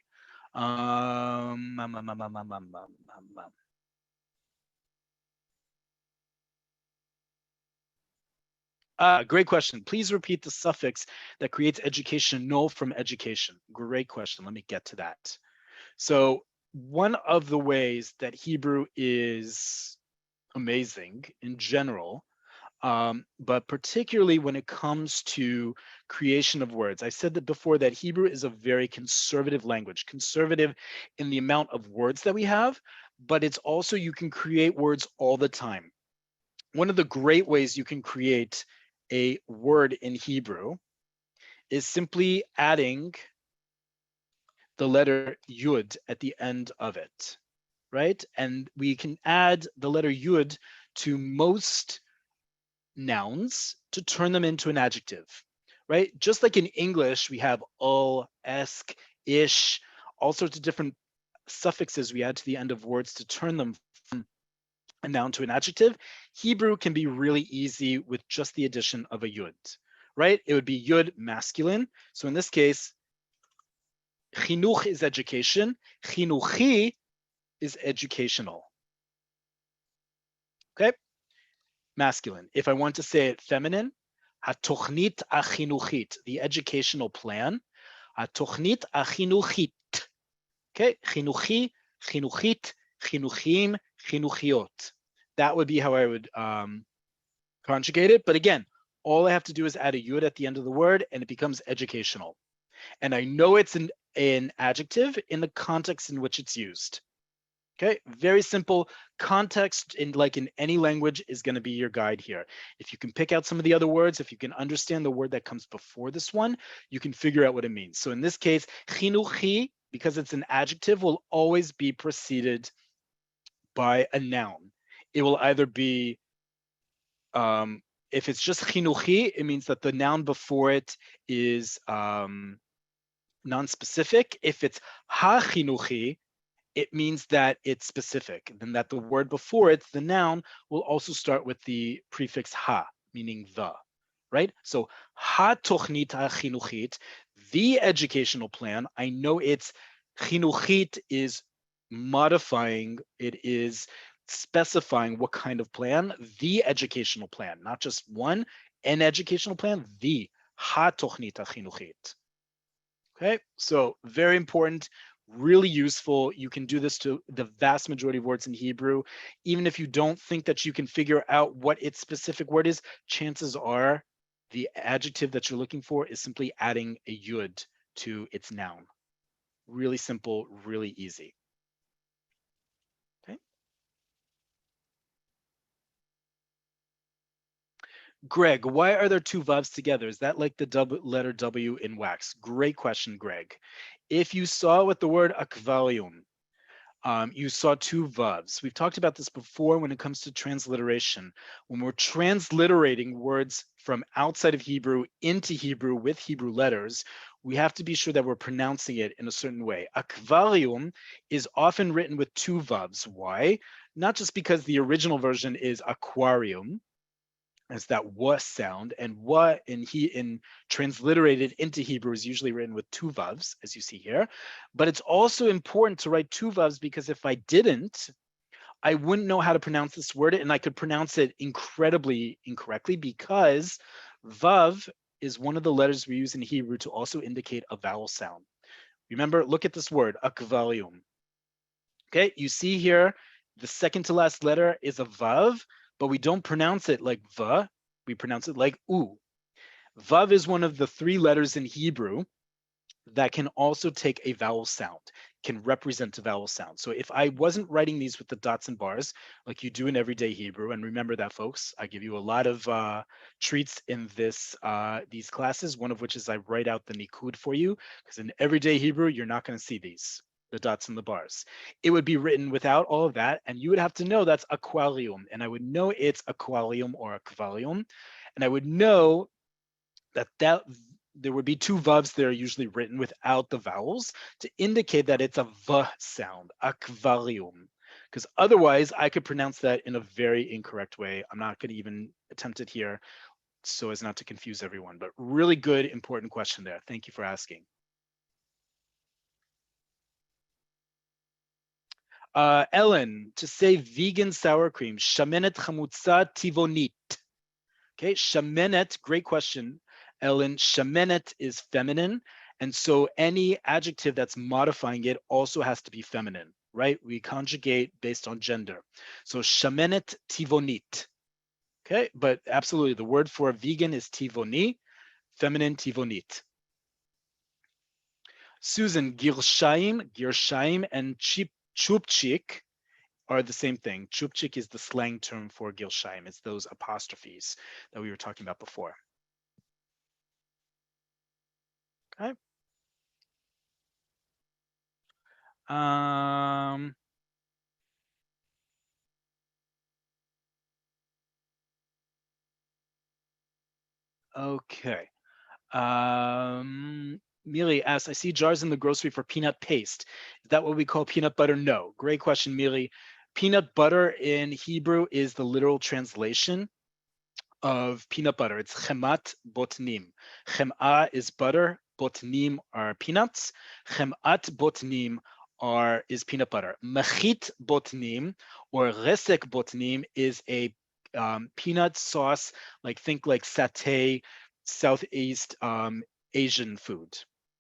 Great question. Please repeat the suffix that creates educational from education. Great question. Let me get to that. So one of the ways that Hebrew is amazing in general, but particularly when it comes to creation of words. I said that before that Hebrew is a very conservative language, conservative in the amount of words that we have, but it's also you can create words all the time. One of the great ways you can create a word in Hebrew is simply adding the letter yud at the end of it, right? And we can add the letter yud to most nouns to turn them into an adjective, right? Just like in English, we have ul, esk, ish, all sorts of different suffixes we add to the end of words to turn them from a noun to an adjective. Hebrew can be really easy with just the addition of a yud, right? It would be yud masculine. So in this case, chinuch is education, chinuchi is educational. Okay? Masculine. If I want to say it feminine, התוכנית החינוכית, the educational plan, התוכנית החינוכית. Okay? חינוכי, חינוכית, חינוכיים, חינוכיות. That would be how I would conjugate it. But again, all I have to do is add a yud at the end of the word and it becomes educational. And I know it's an adjective in the context in which it's used. Okay, very simple. Context in any language is going to be your guide here. If you can pick out some of the other words, if you can understand the word that comes before this one, you can figure out what it means. So in this case, chinuchi, because it's an adjective, will always be preceded by a noun. It will either be, if it's just chinuchi, it means that the noun before it is non-specific. If it's ha-chinuchi, it means that it's specific, then that the word before it, the noun, will also start with the prefix ha, meaning the, right? So ha-tochnit ha-chinuchit, the educational plan, I know it's chinuchit is modifying, it is specifying what kind of plan, the educational plan, not just one, an educational plan, the ha-tochnit ha-chinuchit. Okay, so very important, really useful. You can do this to the vast majority of words in Hebrew. Even if you don't think that you can figure out what its specific word is, chances are the adjective that you're looking for is simply adding a yud to its noun. Really simple, really easy. Okay. Greg, why are there two vowels together? Is that like the letter W in wax? Great question, Greg. If you saw with the word aquarium, you saw two vowels. We've talked about this before when it comes to transliteration. When we're transliterating words from outside of Hebrew into Hebrew with Hebrew letters, we have to be sure that we're pronouncing it in a certain way. Aquarium is often written with two vowels. Why? Not just because the original version is aquarium, as that wa sound, and wa in transliterated into Hebrew is usually written with two vavs, as you see here. But it's also important to write two vavs because if I didn't, I wouldn't know how to pronounce this word, and I could pronounce it incredibly incorrectly because vav is one of the letters we use in Hebrew to also indicate a vowel sound. Remember, look at this word, akvalium. Okay, you see here, the second to last letter is a vav, but we don't pronounce it like va, we pronounce it like u. Vav is one of the three letters in Hebrew that can also take a vowel sound, can represent a vowel sound. So if I wasn't writing these with the dots and bars like you do in everyday Hebrew, and remember that, folks, I give you a lot of treats in these classes, one of which is I write out the nikud for you, because in everyday Hebrew, you're not going to see these, the dots and the bars. It would be written without all of that, and you would have to know that's aquarium, and I would know it's aquarium or aquarium, and I would know that there would be two vowels that are usually written without the vowels to indicate that it's a v sound, aquarium. Because otherwise, I could pronounce that in a very incorrect way. I'm not going to even attempt it here so as not to confuse everyone. But really good, important question there. Thank you for asking. Ellen, to say vegan sour cream, shamenet chamutza tivonit. Okay, shamenet, great question, Ellen. Shamenet is feminine, and so any adjective that's modifying it also has to be feminine, right? We conjugate based on gender. So shamenet tivonit. Okay, but absolutely, the word for vegan is tivoni, feminine tivonit. Susan, girshaim, and chupchik are the same thing. Chupchik is the slang term for girshaim. It's those apostrophes that we were talking about before. Okay. Okay. Miri asks, I see jars in the grocery for peanut paste. Is that what we call peanut butter? No. Great question, Miri. Peanut butter in Hebrew is the literal translation of peanut butter. It's chemat botnim. Chem'a is butter, botnim are peanuts. Chemat botnim is peanut butter. Mechit botnim or resek botnim is a peanut sauce, think like satay, Southeast Asian food.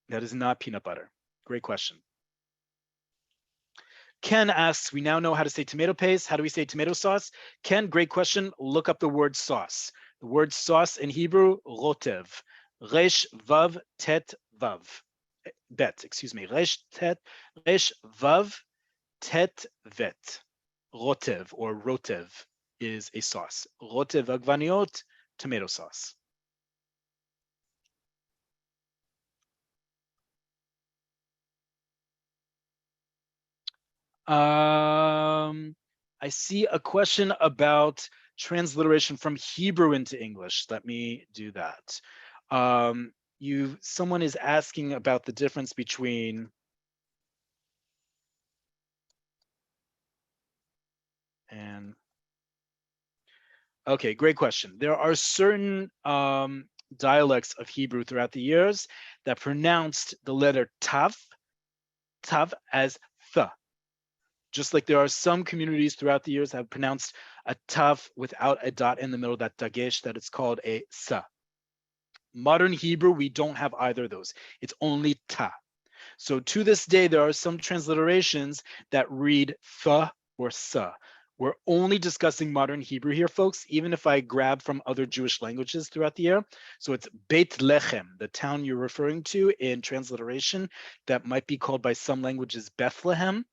That is not peanut butter. Great question. Ken asks, we now know how to say tomato paste. How do we say tomato sauce? Ken, great question. Look up the word sauce. The word sauce in Hebrew, rotev. Resh vav tet vav. Bet, excuse me. Resh vav tet vet. Rotev or rotev is a sauce. Rotev agvaniot, tomato sauce. I see a question about transliteration from Hebrew into English. Let me do that. Someone is asking about the difference between okay, great question. There are certain dialects of Hebrew throughout the years that pronounced the letter tav as th. Just like there are some communities throughout the years that have pronounced a tav without a dot in the middle, that dagesh, that it's called a sa. Modern Hebrew, we don't have either of those. It's only ta. So to this day, there are some transliterations that read th or sa, We're only discussing modern Hebrew here, folks, even if I grab from other Jewish languages throughout the year. So it's Beit Lechem, the town you're referring to in transliteration that might be called by some languages Bethlehem.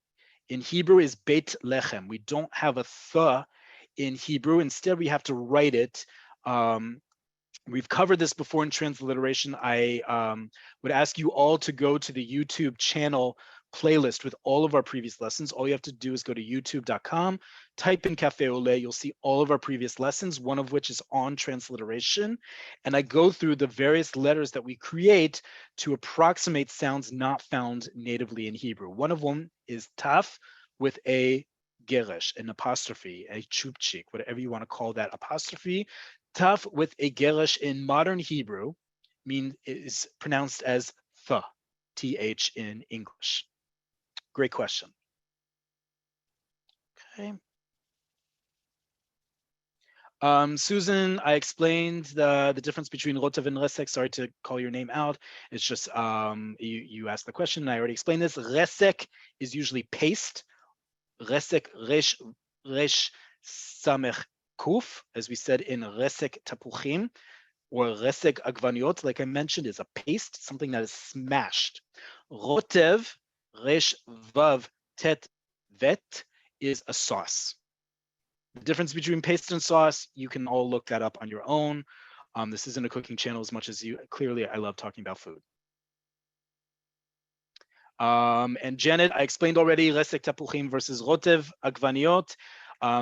In Hebrew is Beit Lechem. We don't have a th in Hebrew. Instead, we have to write it. We've covered this before in transliteration. I would ask you all to go to the YouTube channel playlist with all of our previous lessons. All you have to do is go to youtube.com, type in Cafe Oleh. You'll see all of our previous lessons, one of which is on transliteration. And I go through the various letters that we create to approximate sounds not found natively in Hebrew. One of them is taf with a geresh, an apostrophe, a chupchik, whatever you want to call that apostrophe. Taf with a geresh in modern Hebrew is pronounced as th, th in English. Great question. Okay. Susan, I explained the difference between rotev and resek. Sorry to call your name out. It's just you asked the question. I already explained this. Resek is usually paste. Resek resh samech kuf, as we said in resek tapuchim, or resek agvaniot, like I mentioned, is a paste, something that is smashed. Rotev resh vav tet vet is a sauce. The difference between paste and sauce, you can all look that up on your own. This isn't a cooking channel as much as you. Clearly, I love talking about food. And Janet, I explained already resek tapuchim versus rotev agvaniot.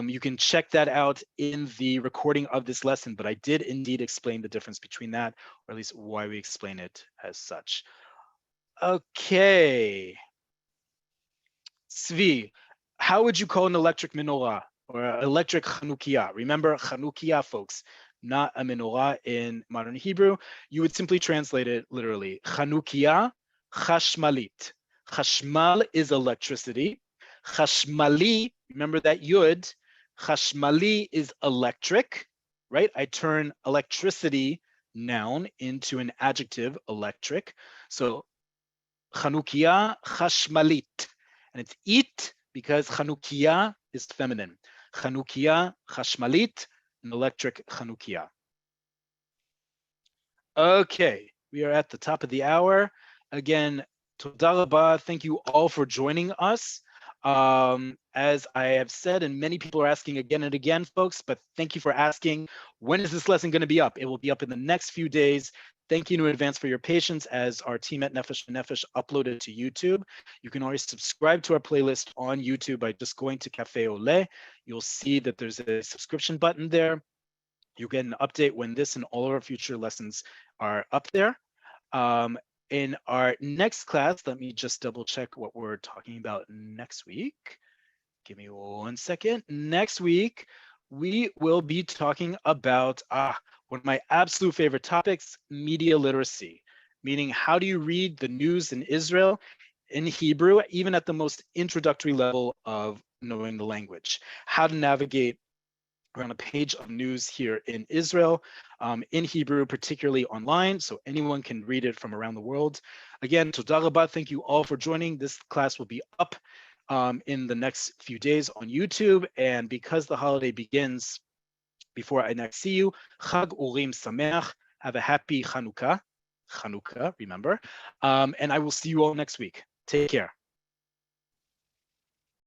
You can check that out in the recording of this lesson, but I did indeed explain the difference between that, or at least why we explain it as such. Okay. Zvi, how would you call an electric menorah or an electric hanukiya? Remember, hanukiya, folks, not a menorah in modern Hebrew. You would simply translate it literally. Hanukiya, chashmalit. Chashmal is electricity. Chashmali, remember that yud, chashmali is electric, right? I turn electricity, noun, into an adjective, electric. So Chanukiya chashmalit. And it's it because Chanukiya is feminine. Chanukiya chashmalit, an electric Chanukiya. Okay, we are at the top of the hour. Again, toda rabah, thank you all for joining us. As I have said, and many people are asking again and again, folks, but thank you for asking, when is this lesson going to be up? It will be up in the next few days. Thank you in advance for your patience as our team at Nefesh Nefesh uploaded to YouTube. You can always subscribe to our playlist on YouTube by just going to Cafe Oleh. You'll see that there's a subscription button there. You'll get an update when this and all of our future lessons are up there. In our next class, let me just double check what we're talking about next week. Give me 1 second. Next week, we will be talking about one of my absolute favorite topics, media literacy, meaning how do you read the news in Israel in Hebrew, even at the most introductory level of knowing the language, how to navigate around a page of news here in Israel, in Hebrew, particularly online, so anyone can read it from around the world. Again, toda rabah, thank you all for joining. This class will be up in the next few days on YouTube, and because the holiday begins before I next see you, Chag Urim Sameach, have a happy Chanukah, remember, and I will see you all next week. Take care.